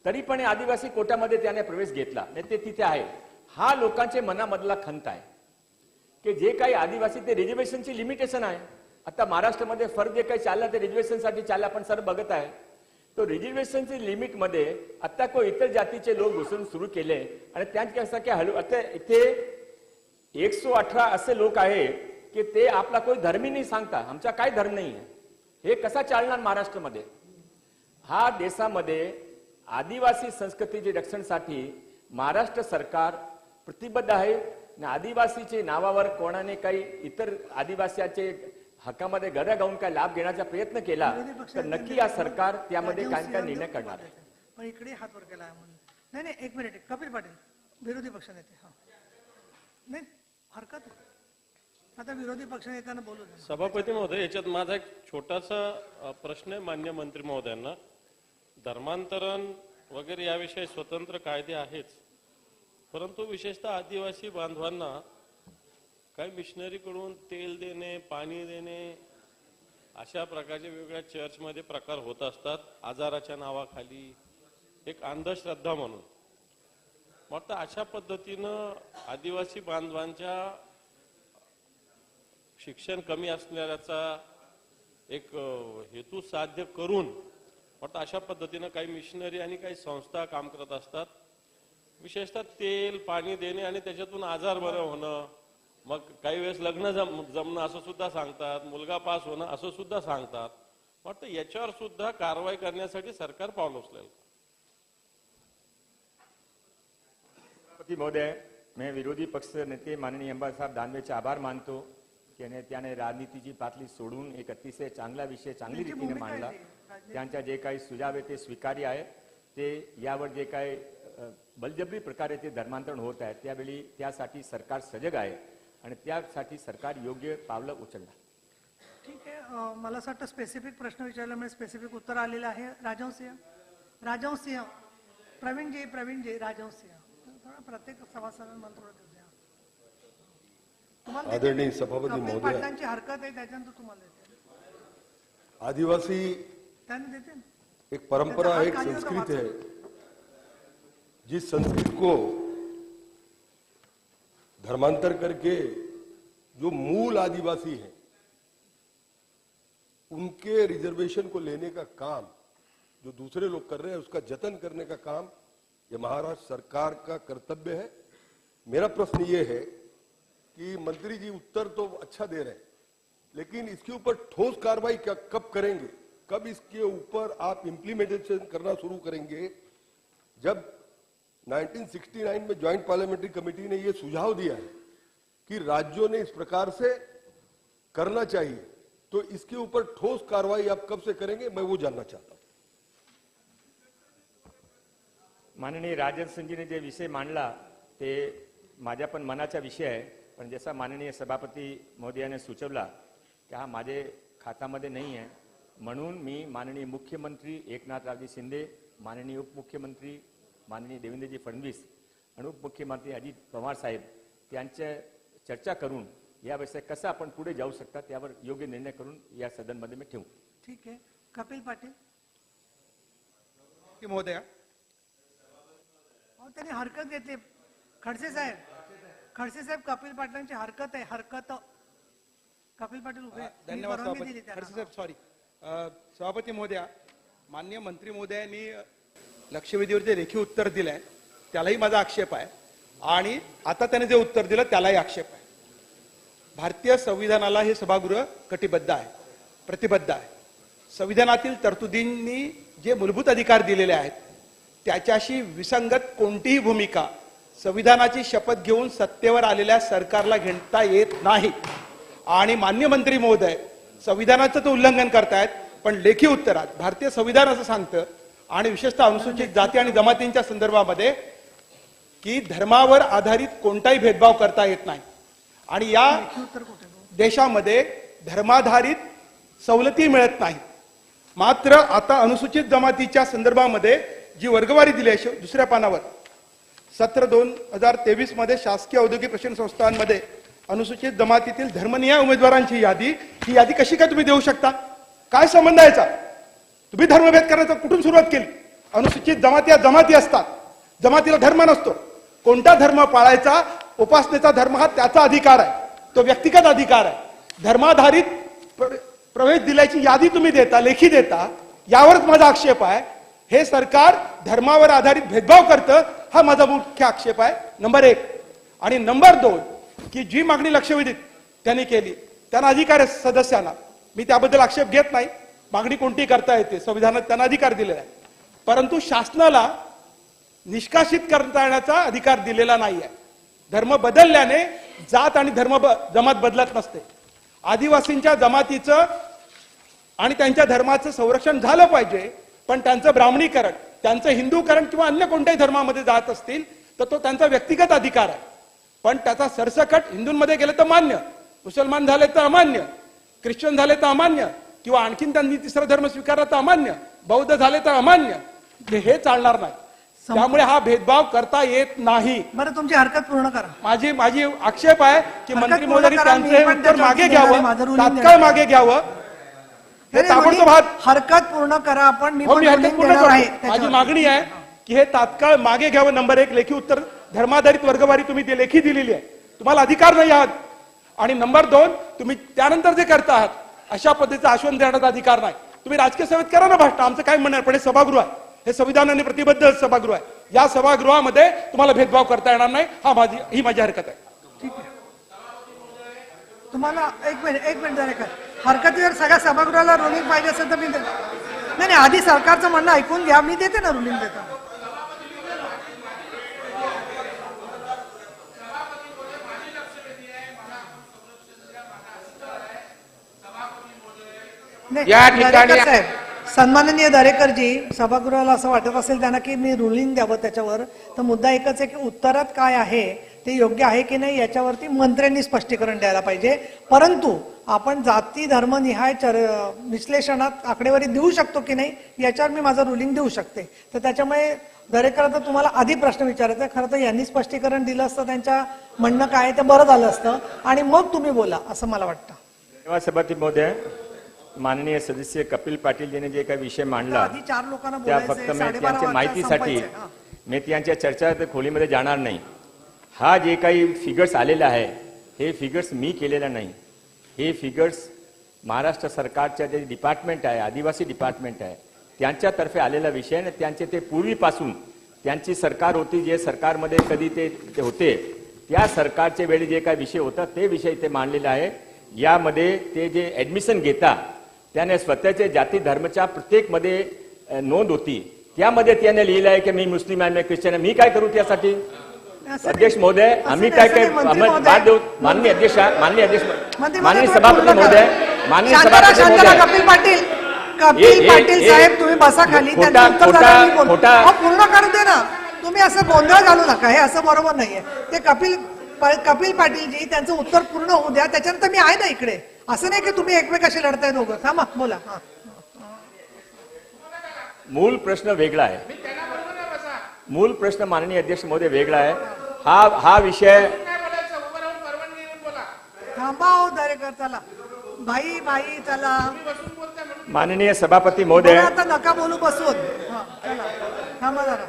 [SPEAKER 5] तरी पण आदिवासी कोटामध्ये त्याने प्रवेश घेतला नाही, ते तिथे आहे. हा लोकांचे मनामधला खंत आहे की जे काही आदिवासी ते रिझर्वेशनची लिमिटेशन आहे. आता महाराष्ट्रामध्ये फरक जे काही चालला ते रिझर्वेशनसाठी चालला, आपण सर बघत आहे तो रिझर्वेशनची लिमिट मध्ये आता कोण इतर जातीचे लोक घुसून सुरू केले आणि त्यांच्यासारखे आता इथे 118 असे लोक आहे की ते आपला कोणी धर्मी नाही सांगता, आमचा काय धर्म नाही आहे. हे कसा चालणार महाराष्ट्रामध्ये. हा देशामध्ये आदिवासी संस्कृतीचे रक्षणासाठी महाराष्ट्र सरकार प्रतिबद्ध आहे. आदिवासीचे नावावर कोणाने काही इतर आदिवासीचे हक्कामध्ये गदा गाऊन काय लाभ घेण्याचा प्रयत्न केला तर नक्की या सरकार त्यामध्ये काय काय निर्णय करणार आहे.
[SPEAKER 3] पण इकडे हात वर केला म्हणून नाही नाही, एक मिनिट. कपिल पाटील विरोधी पक्षनेते. हा नाही हरकत आहे. आता विरोधी पक्षनेत्यांना बोलू द्या.
[SPEAKER 7] सभापती महोदय, याच्यात माझा एक छोटासा प्रश्न आहे मान्य मंत्री महोदयांना. धर्मांतरण वगैरे याविषयी स्वतंत्र कायदे आहेच, परंतु विशेषतः आदिवासी बांधवांना काही मिशनरीकडून तेल देणे, पाणी देणे अशा प्रकारचे वेगवेगळ्या चर्चमध्ये प्रकार होत असतात आजाराच्या नावाखाली, एक अंधश्रद्धा म्हणून. वाटतं अशा पद्धतीनं आदिवासी बांधवांच्या शिक्षण कमी असणाऱ्याचा एक हेतू साध्य करून वाटतं अशा पद्धतीनं काही मिशनरी आणि काही संस्था काम करत असतात. विशेषतः तेल पाणी देणे आणि त्याच्यातून आजार बरं होणं, मग काही वेळेस लग्न जमणं असं सुद्धा सांगतात, मुलगा पास होणं असं सुद्धा सांगतात. वाटतं याच्यावर सुद्धा कारवाई करण्यासाठी सरकार पावलं उचलेल.
[SPEAKER 5] सभापती महोदय, मैं विरोधी पक्ष नेते माननीय अंबादास साहेब दानवेचे आभार मानतो की त्याने राजनीतीची पातळी सोडून एक अतिशय चांगला विषय चांगली
[SPEAKER 3] त्यांची
[SPEAKER 5] रीतीने
[SPEAKER 3] भूमिका
[SPEAKER 5] मांडला.
[SPEAKER 3] आहे ती.
[SPEAKER 5] त्यांच्या जे काही सुझाव आहे ते स्वीकार्य आहे. ते यावर जे काही बलजबरी प्रकारे ते धर्मांतरण होत आहे त्यावेळी त्यासाठी सरकार सजग आहे आणि त्यासाठी सरकार योग्य पावलं उचलणार.
[SPEAKER 3] ठीक आहे. मला असं वाटतं स्पेसिफिक प्रश्न विचारल्यामुळे स्पेसिफिक उत्तर आलेलं आहे. राजवंसिंह, प्रवीणजी राजवंसिंह, थोडा प्रत्येक सभासदांना थोडं देऊ द्या. तुम्हाला
[SPEAKER 8] आदरणीय सभापती
[SPEAKER 3] कपिल
[SPEAKER 8] महोदय,
[SPEAKER 3] पाटलांची हरकत आहे त्याच्यानंतर तुम्हाला देते.
[SPEAKER 8] आदिवासी
[SPEAKER 3] त्यांनी देते ना.
[SPEAKER 8] एक परंपरा है, एक संस्कृति है. जिस संस्कृति को धर्मांतर करके जो मूल आदिवासी हैं उनके रिजर्वेशन को लेने का काम जो दूसरे लोग कर रहे हैं उसका जतन करने का काम ये महाराष्ट्र सरकार का कर्तव्य है. मेरा प्रश्न ये है कि मंत्री जी उत्तर तो अच्छा दे रहे हैं लेकिन इसके ऊपर ठोस कार्रवाई कब करेंगे, कब इसके ऊपर आप इंप्लीमेंटेशन करना शुरू करेंगे? जब 1969 में ज्वाइंट पार्लियामेंट्री कमेटी ने यह सुझाव दिया है कि राज्यों ने इस प्रकार से करना चाहिए, तो इसके ऊपर ठोस कार्रवाई आप कब से करेंगे, मैं वो जानना चाहता हूं.
[SPEAKER 5] माननीय राजन सिंहजीने जे विषय मांडला ते माझ्या पण मनाचा विषय आहे. पण जसा माननीय सभापती महोदयाने सुचवला की हा माझे खात्यामध्ये नाही आहे, म्हणून मी माननीय मुख्यमंत्री एकनाथरावजी शिंदे, माननीय उपमुख्यमंत्री माननीय देवेंद्रजी फडणवीस आणि उपमुख्यमंत्री अजित पवार साहेब त्यांच्या चर्चा करून या विषय कसा आपण पुढे जाऊ शकता त्यावर योग्य निर्णय करून या सदनमध्ये मी ठेवू.
[SPEAKER 3] ठीक आहे. कपिल पाटील
[SPEAKER 2] महोदया,
[SPEAKER 3] त्यांनी हरकत घेतली. खडसे साहेब कपिल पाटलांची हरकत आहे. हरकत कपिल पाटील उभे.
[SPEAKER 2] धन्यवाद
[SPEAKER 3] परवानगी दिली
[SPEAKER 2] सभापती.
[SPEAKER 3] त्यांना.
[SPEAKER 2] खडसे साहेब, सॉरी. सभापती महोदया, माननीय मंत्री महोदयांनी लक्षवेधीवर जे लेखी उत्तर दिलंय त्यालाही माझा आक्षेप आहे आणि आता त्याने जे उत्तर दिलं त्यालाही आक्षेप आहे. भारतीय संविधानाला हे सभागृह कटिबद्ध आहे, प्रतिबद्ध आहे. संविधानातील तरतुदींनी जे मूलभूत अधिकार दिलेले आहेत त्याच्याशी विसंगत कोणतीही भूमिका संविधानाची शपथ घेऊन सत्तेवर आलेल्या सरकारला घेता येत नाही. आणि मान्य मंत्री महोदय संविधानाचं तर उल्लंघन करतायत, पण लेखी उत्तरात भारतीय संविधान असं सांगतं आणि विशेषतः अनुसूचित जाती आणि जमातींच्या संदर्भामध्ये की धर्मावर आधारित कोणताही भेदभाव करता येत नाही. आणि या देशामध्ये धर्माधारित सवलती मिळत नाहीत. मात्र आता अनुसूचित जमातीच्या संदर्भामध्ये जी वर्गवारी दिली आहे दुसऱ्या पानावर 17/2023 मध्ये शासकीय औद्योगिक प्रशिक्षण संस्थांमध्ये अनुसूचित जमातीतील धर्मनिहाय उमेदवारांची यादी, ही यादी कशी काय तुम्ही देऊ शकता? काय संबंध याचा? तुम्ही धर्मभेद करण्याचा कुठून सुरुवात केली? अनुसूचित जमाती असतात, जमातीला धर्म नसतो. कोणता धर्म पाळायचा, उपासनेचा धर्म हा त्याचा अधिकार आहे, तो व्यक्तिगत अधिकार आहे. धर्माधारित प्रवेश दिल्याची यादी तुम्ही देता, लेखी देता, यावरच माझा आक्षेप आहे. हे सरकार धर्मावर आधारित भेदभाव करतं, हा माझा मुख्य आक्षेप आहे. नंबर 1. आणि नंबर 2 की जी मागणी लक्षवेधीत त्यांनी केली त्यांना अधिकार आहे सदस्यांना, मी त्याबद्दल आक्षेप घेत नाही. मागणी कोणती करता येते, संविधानात त्यांना अधिकार दिलेला आहे. परंतु शासनाला निष्कासित करता येण्याचा अधिकार दिलेला नाहीये. धर्म बदलल्याने जात आणि जमात बदलत नसते. आदिवासींच्या जमातीचं आणि त्यांच्या धर्माचं संरक्षण झालं पाहिजे, पण त्यांचं ब्राह्मणीकरण, त्यांचं हिंदूकरण किंवा अन्य कोणत्याही धर्मामध्ये जात असतील तर तो त्यांचा व्यक्तिगत अधिकार आहे. पण त्याचा सरसकट हिंदूंमध्ये गेलं तर मान्य, मुसलमान झाले तर अमान्य, ख्रिश्चन झाले तर अमान्य, किंवा आणखीन त्यांनी तिसरा धर्म स्वीकारला तर अमान्य, बौद्ध झाले तर अमान्य, हे चालणार नाही. त्यामुळे हा भेदभाव करता येत नाही.
[SPEAKER 3] बरं, तुमची हरकत पूर्ण करा.
[SPEAKER 2] माझी आक्षेप आहे की मंत्री महोदयांनी
[SPEAKER 3] पूर्ण करा.
[SPEAKER 2] त्यांचे
[SPEAKER 3] मी पण
[SPEAKER 2] उत्तर
[SPEAKER 3] त्याच्यावर
[SPEAKER 2] मागे
[SPEAKER 3] देणार आहे.
[SPEAKER 2] घ्यावं,
[SPEAKER 3] माझं ruling
[SPEAKER 2] तात्काळ
[SPEAKER 3] देणार
[SPEAKER 2] मागे घ्यावं. हे ताबडतोब
[SPEAKER 3] हरकत पूर्ण करा. आपण मी
[SPEAKER 2] हो,
[SPEAKER 3] पण
[SPEAKER 2] मी हरकत
[SPEAKER 3] ruling
[SPEAKER 2] पूर्ण
[SPEAKER 3] देणार आहे
[SPEAKER 2] करतो. माझी
[SPEAKER 3] त्याच्यावर.
[SPEAKER 2] मागणी आहे की हे तात्काळ मागे घ्यावं. नंबर 1 लेखी उत्तर, धर्माधारित वर्गवारी तुम्ही ते लेखी दिलेली आहे, तुम्हाला अधिकार नाही आहात. आणि नंबर 2 तुम्ही त्यानंतर जे करता आहात अशा पद्धतीचं आश्वासन देण्याचा अधिकार नाही. तुम्ही राजकीय सभेत करा ना भाषण, आमचं काय म्हणणार, पण हे सभागृह आहे, हे संविधानाने प्रतिबद्ध सभागृह आहे. या सभागृहामध्ये तुम्हाला भेदभाव करता येणार नाही. ही माझी हरकत आहे.
[SPEAKER 3] ठीक आहे. तुम्हाला एक मिनिट जरा हरकतीवर सगळ्या सभागृहाला रुलिंग पाहिजे असेल तर मी नाही, आधी सरकारचं म्हणणं ऐकून घ्या, मी देते ना रुलिंग देतो.
[SPEAKER 6] या ठिकाणी-
[SPEAKER 3] दरेकर साहेब, सन्माननीय दरेकरजी, सभागृहाला असं वाटत असेल त्यांना की मी रुलिंग द्यावं त्याच्यावर, तर मुद्दा एकच आहे की उत्तरात काय आहे ते योग्य आहे की नाही याच्यावरती मंत्र्यांनी स्पष्टीकरण द्यायला पाहिजे. परंतु आपण जाती धर्मनिहाय विश्लेषणात आकडेवारी देऊ शकतो की नाही याच्यावर मी माझं रुलिंग देऊ शकते. तर त्याच्यामुळे दरेकर, तर तुम्हाला आधी प्रश्न विचारायचा, खरं तर यांनी स्पष्टीकरण दिलं असतं, त्यांच्या म्हणणं काय ते बरं झालं असतं आणि मग तुम्ही बोला असं मला वाटतं.
[SPEAKER 5] धन्यवाद सभापती महोदय. माननीय सदस्य कपिल पाटील यांनी जे काही विषय मांडला
[SPEAKER 3] आधी 4 लोकांना
[SPEAKER 5] त्या
[SPEAKER 3] बोलायचंय,
[SPEAKER 5] फक्त मी
[SPEAKER 3] 12:30
[SPEAKER 5] त्यांच्या
[SPEAKER 3] वाजता
[SPEAKER 5] माहितीसाठी
[SPEAKER 3] संपायचंय. हां.
[SPEAKER 5] मी त्यांच्या चर्चा खोलीमध्ये जाणार नाही. हा जे काही फिगर्स आलेला आहे हे फिगर्स मी केलेला नाही. हे फिगर्स महाराष्ट्र सरकारच्या जे डिपार्टमेंट आहे, आदिवासी डिपार्टमेंट आहे, त्यांच्यातर्फे आलेला विषय आणि त्यांचे ते पूर्वीपासून त्यांची सरकार होती, जे सरकारमध्ये कधी ते होते त्या सरकारच्या वेळी जे काही विषय होता ते विषय ते मांडलेला आहे. यामध्ये ते जे ऍडमिशन घेता त्याने स्वतःचे जाती धर्मच्या प्रत्येकमध्ये नोंद होती. त्यामध्ये त्याने लिहिलं आहे की मी मुस्लिम आहे, मी ख्रिश्चन आहे. मी काय करू त्यासाठी? अध्यक्ष महोदय, आम्ही काय काय बात देऊ? माननीय अध्यक्ष, माननीय सभापती महोदय, माननीय सभापती महोदय,
[SPEAKER 3] कपिल पाटील साहेब तुम्ही बसा खाली, त्यांचं उत्तर द्यायला मी बोलतो. अहो, पूर्ण करू दे ना, तुम्ही असं गोंधळ घालू नका, हे असं बरोबर नाहीये. ते कपिल पाटीलजी त्यांचं उत्तर पूर्ण होऊ द्या, त्याच्यानंतर मी आहे ना इकडे. असं नाही की तुम्ही एकमेकाशी लढताय दोघं. थांबा, बोला.
[SPEAKER 5] मूळ प्रश्न वेगळा आहे. मूळ प्रश्न माननीय अध्यक्ष महोदय वेगळा आहे. हा विषय
[SPEAKER 3] थांबा हो दरेकर, चला भाई चला.
[SPEAKER 5] माननीय सभापती महोदय,
[SPEAKER 3] आता नका बोलू, बसून. चला थांबा जरा,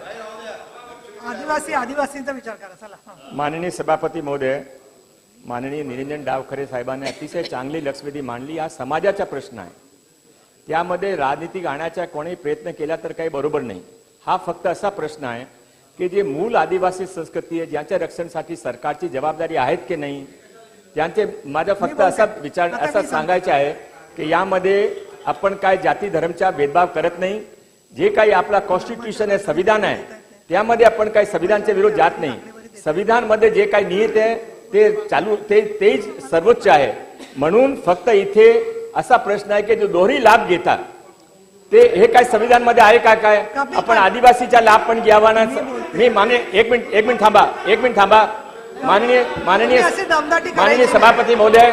[SPEAKER 3] आदिवासींचा विचार करा. चला.
[SPEAKER 5] माननीय सभापती महोदय, माननीय निरंजन डावखरे साहेबांनी अतिशय चांगली लक्षवेधी मांडली. हा समाजाचा प्रश्न आहे, त्यामध्ये राजनीती आणण्याचा कोणी प्रयत्न केला तर काही बरोबर नाही. हा फक्त असा प्रश्न आहे की जे मूळ आदिवासी संस्कृती आहे ज्याच्या रक्षणासाठी सरकारची जबाबदारी आहेत की नाही, त्यांचे माझा फक्त असा विचार असा सांगायचे आहे की यामध्ये आपण काय जाती धर्मचा भेदभाव करत नाही. जे काही आपला कॉन्स्टिट्यूशन आहे, संविधान आहे, त्यामध्ये आपण काही संविधानच्या विरोध जात नाही. संविधान मध्ये जे काही निहित आहे ते चालू तेच सर्वोच्च आहे. म्हणून फक्त इथे असा प्रश्न आहे की जो दोन्ही लाभ घेतात ते हे काय संविधान मध्ये आहे का? काय आपण आदिवासीचा लाभ पण घ्यावा ना? मी एक मिनिट थांबा. माननीय सभापती महोदय,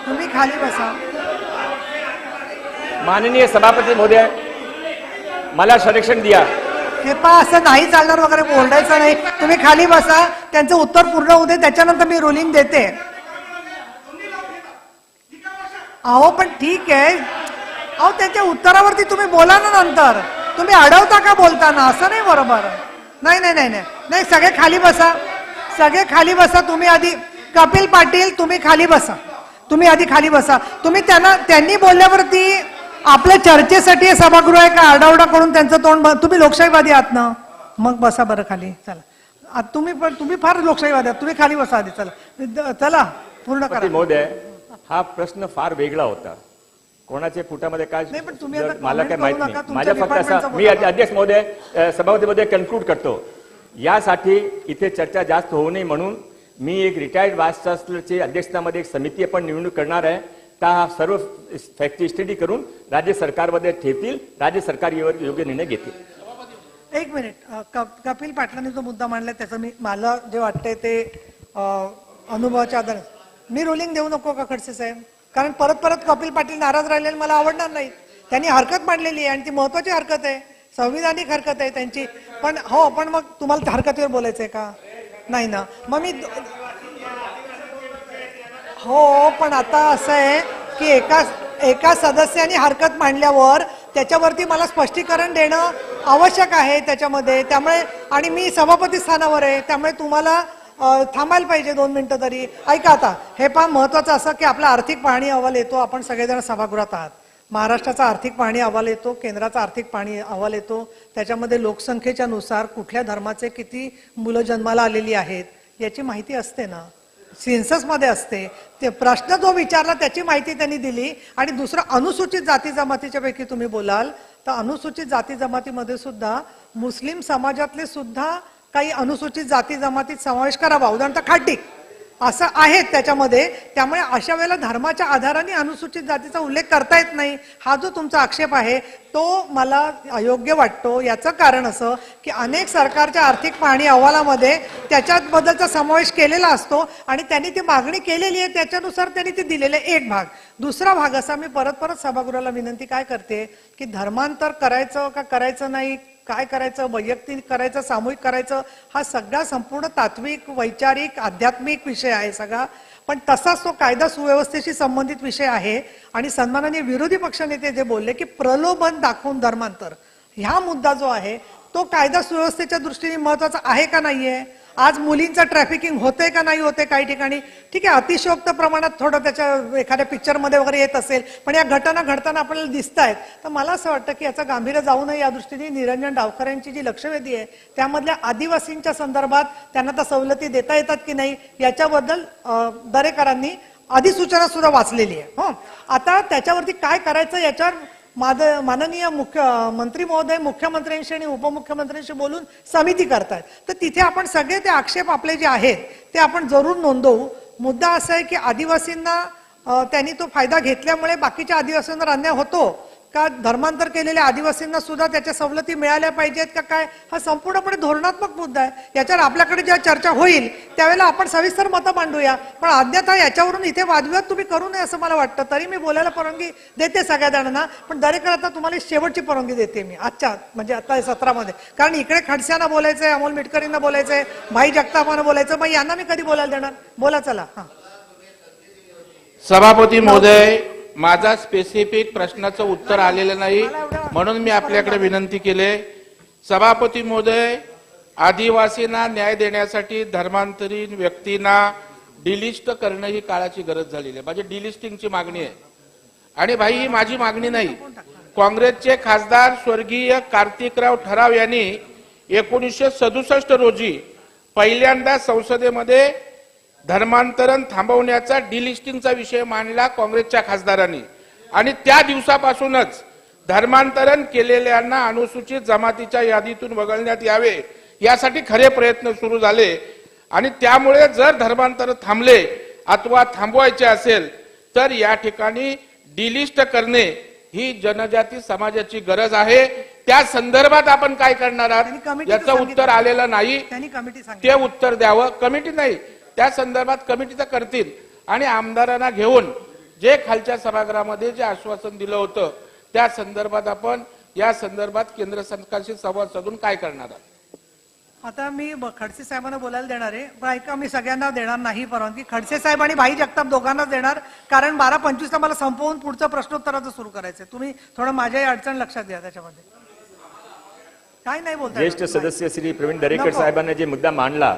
[SPEAKER 3] तुम्ही खाली बसा.
[SPEAKER 5] माननीय सभापती महोदय, मला संरक्षण द्या.
[SPEAKER 3] हे पहा, असं नाही चालणार वगैरे बोलायचं नाही. तुम्ही खाली बसा, त्यांचं उत्तर पूर्ण होऊ दे, त्याच्यानंतर मी रुलिंग देते. अहो पण ठीक आहे, अहो त्यांच्या उत्तरावरती तुम्ही बोला ना नंतर. तुम्ही अडवता का बोलताना? असं नाही बरोबर. नाही, सगळे खाली बसा. तुम्ही आधी, कपिल पाटील तुम्ही खाली बसा. तुम्ही त्यांनी बोलल्यावरती आपल्या चर्चेसाठी हे सभागृह आहे का आरडाओरडा करून त्यांचं तोंड? तुम्ही लोकशाहीवादी आहात ना, मग बसा बरं खाली. चला, तुम्ही फार लोकशाहीवादी आहात, तुम्ही खाली बसा आधी. चला पूर्ण करा.
[SPEAKER 5] महोदय, हा प्रश्न फार वेगळा होता. कोणाच्या फुटामध्ये काय मला काय माहित नाही. माझ्या फक्त असं, मी अध्यक्ष महोदय, सभापती महोदय कन्क्लूड करतो. यासाठी इथे चर्चा जास्त होऊ नये म्हणून मी एक रिटायर्ड वाईस चान्सलरच्या अध्यक्षतेमध्ये एक समिती आपण निवडणूक करणार आहे. त्या सर्व फॅक्टरी स्टडी करून राज्य सरकारमध्ये ठेवतील, राज्य सरकार यावर योग्य निर्णय घेतील.
[SPEAKER 3] एक मिनिट, कपिल पाटलांनी जो मुद्दा मांडला त्याचं मला जे वाटतंय ते अनुभवाच्या आधारे मी रुलिंग देऊ नको का खडसे साहेब? कारण परत कपिल पाटील नाराज राहिलेले मला आवडणार नाही. त्यांनी हरकत मांडलेली आहे आणि ती महत्वाची हरकत आहे, संविधानिक हरकत आहे त्यांची. पण मग तुम्हाला त्या हरकतीवर बोलायचंय का? नाही ना. मग मी पण आता असं आहे की एका सदस्याने हरकत मांडल्यावर त्याच्यावरती मला स्पष्टीकरण देणं आवश्यक आहे त्याच्यामध्ये. त्यामुळे आणि मी सभापती स्थानावर आहे, त्यामुळे तुम्हाला थांबायला पाहिजे 2 मिनिटं तरी. ऐका आता, हे पण महत्वाचं असं की आपला आर्थिक पाहणी अहवाल येतो, आपण सगळेजण सभागृहात आहात. महाराष्ट्राचा आर्थिक पाहणी अहवाल येतो, केंद्राचा आर्थिक पाहणी अहवाल येतो. त्याच्यामध्ये लोकसंख्येच्या नुसार कुठल्या धर्माचे किती मुलं जन्माला आलेली आहेत याची माहिती असते ना. सेन्ससमध्ये असते. ते प्रश्न जो विचारला त्याची माहिती त्यांनी दिली. आणि दुसरं, अनुसूचित जाती जमातीच्या पैकी तुम्ही बोलाल तर अनुसूचित जाती जमातीमध्ये सुद्धा मुस्लिम समाजातले सुद्धा काही अनुसूचित जाती जमातीत समावेश करावा, उदाहरणार्थ खाटी असं आहेत त्याच्यामध्ये. त्यामुळे अशा वेळेला धर्माच्या आधाराने अनुसूचित जातीचा उल्लेख करता येत नाही, हा जो तुमचा आक्षेप आहे तो मला अयोग्य वाटतो. याचं कारण असं की अनेक सरकारच्या आर्थिक पाहणी अहवालामध्ये त्याच्याबद्दलचा समावेश केलेला असतो आणि त्यांनी ती मागणी केलेली आहे, त्याच्यानुसार त्यांनी ते दिलेले एक भाग. दुसरा भाग असा, मी परत सभागृहाला विनंती काय करते की धर्मांतर करायचं का करायचं नाही, काय करायचं, वैयक्तिक करायचं, सामूहिक करायचं, हा सगळा संपूर्ण तात्विक, वैचारिक, आध्यात्मिक विषय आहे सगळा. पण तसाच तो कायदा सुव्यवस्थेशी संबंधित विषय आहे. आणि सन्माननीय विरोधी पक्षनेते जे बोलले की प्रलोभन दाखवून धर्मांतर, ह्या मुद्दा जो आहे तो कायदा सुव्यवस्थेच्या दृष्टीने महत्वाचा आहे का नाहीये? आज मुलींचं ट्रॅफिकिंग होते का नाही होते काही ठिकाणी, ठीक आहे, अतिशयोक्त प्रमाणात थोडं त्याच्या एखाद्या पिक्चरमध्ये वगैरे येत असेल, पण या घटना घडताना आपल्याला दिसत आहेत. तर मला असं वाटतं की याचं गांभीर्य जाऊ नये या दृष्टीने निरंजन डावकर यांची जी लक्षवेधी आहे त्यामधल्या आदिवासींच्या संदर्भात त्यांना त्या सवलती देता येतात की नाही याच्याबद्दल दरेकरांनी अधिसूचना सुद्धा वाचलेली आहे. हो, आता त्याच्यावरती काय करायचं याच्यावर माननीय मुख्यमंत्री महोदय मुख्यमंत्र्यांशी आणि उपमुख्यमंत्र्यांशी बोलून समिती करतायत. तर तिथे आपण सगळे ते आक्षेप आपले जे आहेत ते आपण जरूर नोंदवू. मुद्दा असा आहे की आदिवासींना त्यांनी तो फायदा घेतल्यामुळे बाकीच्या आदिवासींवर अन्याय होतो का, धर्मांतर केलेल्या आदिवासींना सुद्धा त्याच्या सवलती मिळाल्या पाहिजेत का काय, हा संपूर्णपणे धोरणात्मक मुद्दा आहे. याच्यावर आपल्याकडे जेव्हा चर्चा होईल त्यावेळेला आपण सविस्तर मतं मांडूया. पण अन्यथा याच्यावरून इथे वादविवाद तुम्ही करू नये असं मला वाटतं. तरी मी बोलायला परवानगी देते सगळ्या जणांना, पण दरेकर आता तुम्हाला शेवटची परवानगी देते मी आजच्या म्हणजे आता सत्रामध्ये. कारण इकडे खडसेंना बोलायचंय, अमोल मिटकरींना बोलायचंय, भाई जगतापांना बोलायचं, मग यांना मी कधी बोलायला देणार? बोला चला. हा,
[SPEAKER 6] सभापती महोदय, माझा स्पेसिफिक प्रश्नाचं उत्तर आलेलं नाही म्हणून मी आपल्याकडे विनंती केली. सभापती महोदय, आदिवासींना न्याय देण्यासाठी धर्मांतरीत व्यक्तींना डिलिस्ट करणं ही काळाची गरज झालेली आहे. माझी डिलिस्टिंगची मागणी आहे. आणि भाई, ही माझी मागणी नाही, काँग्रेसचे खासदार स्वर्गीय कार्तिकराव ठराव यांनी 1967 रोजी पहिल्यांदा संसदेमध्ये धर्मांतरण थांबवण्याचा डिलिस्टिंगचा विषय मांडला काँग्रेसच्या खासदारांनी. आणि त्या दिवसापासूनच धर्मांतरण केलेल्यांना अनुसूचित जमातीच्या यादीतून वगळण्यात यावे यासाठी खरे प्रयत्न सुरू झाले. आणि त्यामुळे जर धर्मांतर थांबले अथवा थांबवायचे असेल तर या ठिकाणी डिलिस्ट करणे ही जनजाती समाजाची गरज आहे. त्या संदर्भात आपण काय करणार आहात याचं उत्तर आलेलं नाही. ते उत्तर द्यावं. कमिटी नाही, त्या संदर्भात कमिटीचं करतील. आणि आमदारांना घेऊन जे खालच्या सभागृहामध्ये जे आश्वासन दिलं होतं त्या संदर्भात आपण या संदर्भात केंद्र सरकारशी संवाद साधून काय करणार आहात?
[SPEAKER 3] आता मी खडसे साहेबांना बोलायला देणार आहे, पण ऐका, मी सगळ्यांना देणार नाही परवानगी. खडसे साहेब आणि भाई जगताप दोघांनाच देणार, कारण 12:25 मला संपवून पुढचं प्रश्नोत्तराचं सुरू करायचंय. तुम्ही थोडं माझ्याही अडचण लक्षात घ्या त्याच्यामध्ये. काय नाही बोलता.
[SPEAKER 5] ज्येष्ठ सदस्य श्री प्रवीण दरेकर साहेबांनी जे मुद्दा मांडला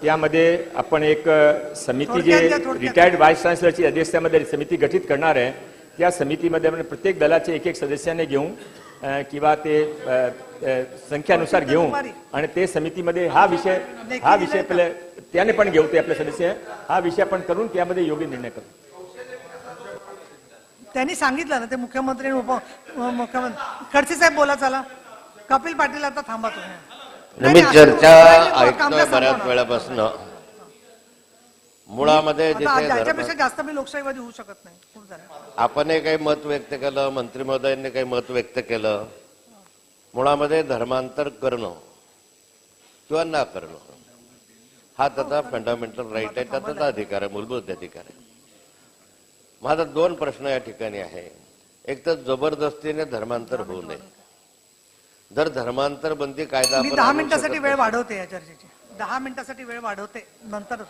[SPEAKER 5] त्यामध्ये आपण एक समिती जे रिटायर्ड व्हाईस चान्सलरची अध्यक्षतेमध्ये समिती गठीत करणार आहे, त्या समितीमध्ये आपण प्रत्येक दलाचे एक सदस्याने घेऊन किंवा ते संख्यानुसार घेऊन आणि ते समितीमध्ये हा विषय आपल्या त्याने पण घेऊ, ते आपले सदस्य हा विषय आपण करून त्यामध्ये योग्य निर्णय करू.
[SPEAKER 3] त्यांनी सांगितलं ना ते मुख्यमंत्री आणि उपमुख्यमंत्री. खडसे साहेब बोला चला. कपिल पाटील आता थांबा तुम्ही.
[SPEAKER 1] मी चर्चा ऐकतोय बऱ्याच वेळापासून. मुळामध्ये
[SPEAKER 3] त्याच्यापेक्षा जास्त मी लोकशाहीवादी होऊ शकत नाही.
[SPEAKER 1] आपण काही मत व्यक्त केलं, मंत्री महोदयांनी काही मत व्यक्त केलं. मुळामध्ये धर्मांतर करणं किंवा न करणं हा त्याचा फंडामेंटल राईट आहे, त्याचा अधिकार आहे, मूलभूत अधिकार आहे. माझा 2 प्रश्न या ठिकाणी आहे. एक तर जबरदस्तीने धर्मांतर होऊ नये. जर धर्मांतर बंदी कायदा
[SPEAKER 3] 10 मिनिटासाठी वेळ वाढवते या चर्चेची, 10 मिनिटासाठी वेळ वाढवते नंतर.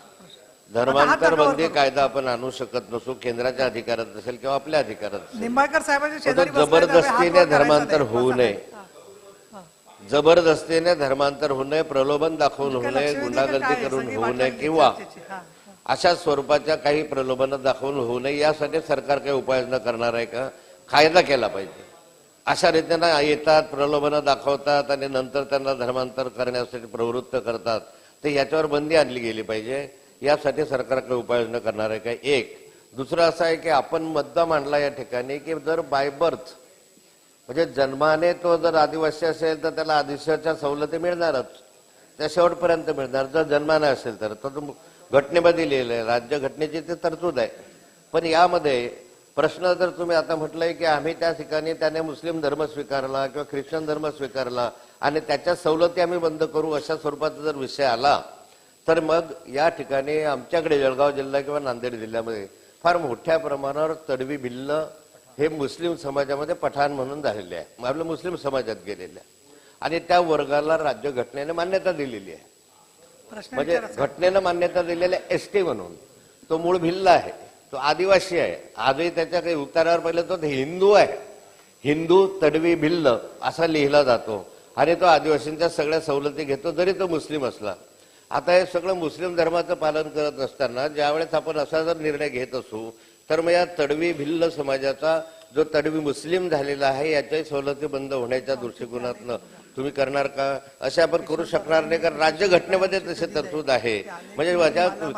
[SPEAKER 1] धर्मांतर बंदी कायदा आपण आणू शकत नसू, केंद्राच्या अधिकारात असेल किंवा आपल्या अधिकारात.
[SPEAKER 3] निंबाळकर साहेबांच्या शेजारी
[SPEAKER 1] जबरदस्तीने धर्मांतर होऊ नये, जबरदस्तीने धर्मांतर होऊ नये, प्रलोभन दाखवून होऊ नये, गुंडागर्दी करून होऊ नये किंवा अशा स्वरूपाच्या काही प्रलोभन दाखवून होऊ नये यासाठी सरकार काही उपाययोजना करणार आहे का? कायदा केला पाहिजे. अशा रीतीने येतात, प्रलोभन दाखवतात आणि नंतर त्यांना धर्मांतर करण्यासाठी प्रवृत्त करतात, तर याच्यावर बंदी आणली गेली पाहिजे.
[SPEAKER 9] यासाठी सरकार काही उपाययोजना करणार आहे काय? एक. दुसरं असं आहे की आपण मुद्दा मांडला या ठिकाणी की जर बाय बर्थ म्हणजे जन्माने तो जर आदिवासी असेल तर त्याला आदिवासीच्या सवलती मिळणारच, त्या शेवटपर्यंत मिळणार. जर जन्माने असेल तर घटनेमध्ये लिहिलं आहे, राज्यघटनेची ते तरतूद आहे. पण यामध्ये प्रश्न जर तुम्ही आता म्हटलंय की आम्ही त्या ठिकाणी त्याने मुस्लिम धर्म स्वीकारला किंवा ख्रिश्चन धर्म स्वीकारला आणि त्याच्या सवलती आम्ही बंद करू अशा स्वरूपाचा जर विषय आला तर मग या ठिकाणी आमच्याकडे जळगाव जिल्हा किंवा नांदेड जिल्ह्यामध्ये फार मोठ्या प्रमाणावर तडवी भिल्ल हे मुस्लिम समाजामध्ये पठाण म्हणून झालेले आहे, आपल्या मुस्लिम समाजात गेलेले आहे आणि त्या वर्गाला राज्यघटनेने मान्यता दिलेली आहे.
[SPEAKER 3] प्रश्न
[SPEAKER 9] म्हणजे
[SPEAKER 3] विचारा.
[SPEAKER 9] घटनेनं मान्यता दिलेल्या एसटी म्हणून तो मूळ भिल्ल आहे, तो आदिवासी आहे. आजही त्याच्या काही उतारावर पहिलं तो हिंदू आहे, हिंदू तडवी भिल्ल असा लिहिला जातो आणि तो आदिवासींच्या सगळ्या सवलती घेतो जरी तो मुस्लिम असला. आता हे सगळं मुस्लिम धर्माचं पालन करत असताना ज्यावेळेस आपण असा जर निर्णय घेत असू तर मग या तडवी भिल्ल समाजाचा जो तडवी मुस्लिम झालेला आहे याच्याही सवलती बंद होण्याच्या दृष्टिकोनातनं तुम्ही करणार का? असे आपण करू शकणार नाही, कारण राज्यघटनेमध्ये तसे तरतूद आहे. म्हणजे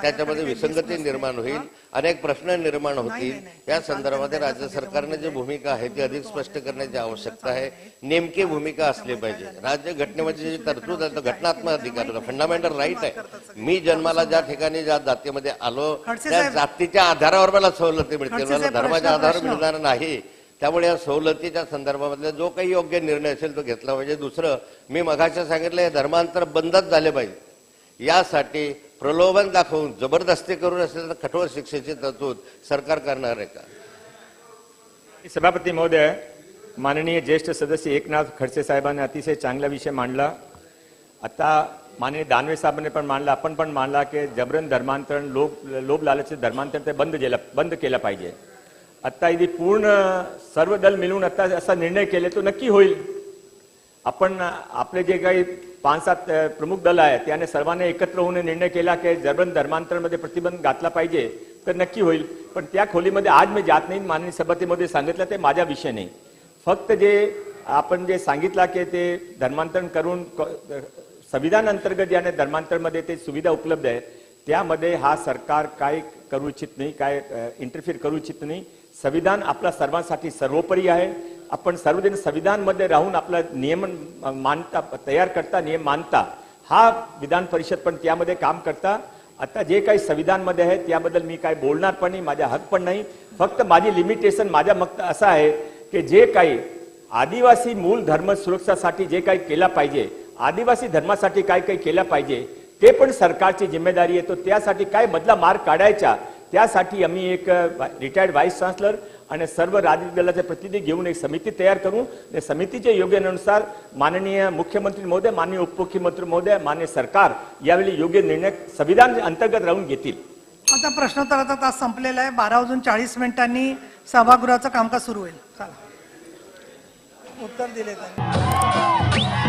[SPEAKER 9] त्याच्यामध्ये विसंगती निर्माण होईल, अनेक प्रश्न निर्माण होतील. या संदर्भामध्ये राज्य सरकारने जी भूमिका आहे ती अधिक स्पष्ट करण्याची आवश्यकता आहे. नेमकी भूमिका असली पाहिजे. राज्यघटनेमध्ये जी तरतूद आहे तो घटनात्मक अधिकार फंडामेंटल राईट आहे. मी जन्माला ज्या ठिकाणी ज्या जातीमध्ये आलो त्या जातीच्या आधारावर मला सवलती मिळतील, मला धर्माच्या आधारावर मिळणार नाही. त्यामुळे या सवलतीच्या संदर्भामधला जो काही योग्य निर्णय असेल तो घेतला पाहिजे. दुसरं, मी मगाशी सांगितलं हे धर्मांतर बंदच झाले पाहिजे. यासाठी प्रलोभन दाखवून जबरदस्ती करून असेल तर कठोर शिक्षेची तरतूद सरकार करणार आहे का?
[SPEAKER 5] सभापती महोदय, माननीय ज्येष्ठ सदस्य एकनाथ खडसे साहेबांनी अतिशय चांगला विषय मांडला. आता माननीय दानवे साहेबांनी पण मांडला, आपण पण मांडला की जबरन धर्मांतरण, लोभ लालचे धर्मांतरण ते बंद केलं पाहिजे. आता इथे पूर्ण सर्व दल मिळून आता असा निर्णय केले तो नक्की होईल. आपण आपले जे काही 5-7 प्रमुख दल आहेत त्याने सर्वांनी एकत्र होऊन निर्णय केला की जबरन धर्मांतरणामध्ये प्रतिबंध घातला पाहिजे तर नक्की होईल. पण त्या खोलीमध्ये आज मी जात नाही. माननीय सभापतीमध्ये सांगितलं ते माझा विषय नाही. फक्त जे आपण जे सांगितलं की ते धर्मांतरण करून संविधान अंतर्गत ज्याने धर्मांतरमध्ये ते सुविधा उपलब्ध आहे त्यामध्ये हा सरकार काय करू इच्छित नाही, काय इंटरफिअर करू इच्छित नाही. संविधान आपला सर्वांसाठी सर्वोपरी आहे. आपण सर्वजण संविधानमध्ये राहून आपला नियम मानता, तयार करता, नियम मानता. हा विधान परिषद पण त्यामध्ये काम करता. आता जे काही संविधानमध्ये आहे त्याबद्दल मी काय बोलणार पण नाही, माझा हक पण नाही. फक्त माझी लिमिटेशन, माझा मत असं आहे की जे काही आदिवासी मूळ धर्म सुरक्षासाठी जे काही केलं पाहिजे, आदिवासी धर्मासाठी काय काही केलं पाहिजे ते पण सरकारची जिम्मेदारी आहे. तो त्यासाठी काय मधला मार्ग काढायचा त्यासाठी आम्ही एक रिटायर्ड व्हाईस चान्सलर आणि सर्व राजकीय दलाचे प्रतिनिधी घेऊन एक समिती तयार करू. त्या समितीच्या योग्यानुसार माननीय मुख्यमंत्री महोदय, माननीय उपमुख्यमंत्री महोदय, माननीय सरकार यावेळी योग्य निर्णय संविधान अंतर्गत राहून घेतील.
[SPEAKER 3] आता प्रश्नोत्तराचा तास संपलेला आहे. 12:40 सभागृहाचं कामकाज सुरू होईल. चला, उत्तर दिले त्यांनी.